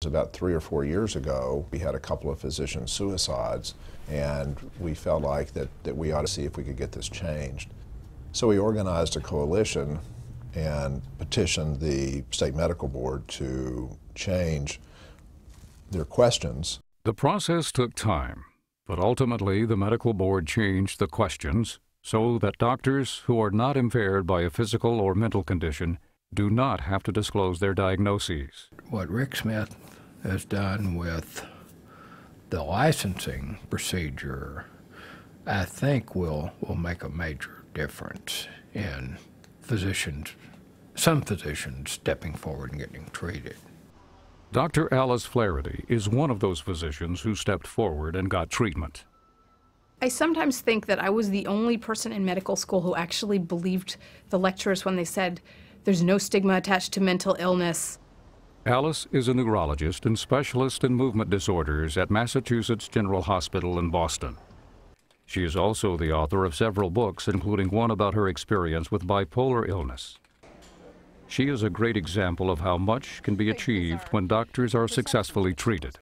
About 3 or 4 years ago, we had a couple of physician suicides, and we felt like that we ought to see if we could get this changed. So we organized a coalition and petitioned the state medical board to change their questions. The process took time, but ultimately the medical board changed the questions so that doctors who are not impaired by a physical or mental condition do not have to disclose their diagnoses. What Rick Smith has done with the licensing procedure, I think will make a major difference in some physicians stepping forward and getting treated. Dr. Alice Flaherty is one of those physicians who stepped forward and got treatment. I sometimes think that I was the only person in medical school who actually believed the lecturers when they said there's no stigma attached to mental illness. Alice is a neurologist and specialist in movement disorders at Massachusetts General Hospital in Boston. She is also the author of several books, including one about her experience with bipolar illness. She is a great example of how much can be achieved when doctors are successfully treated.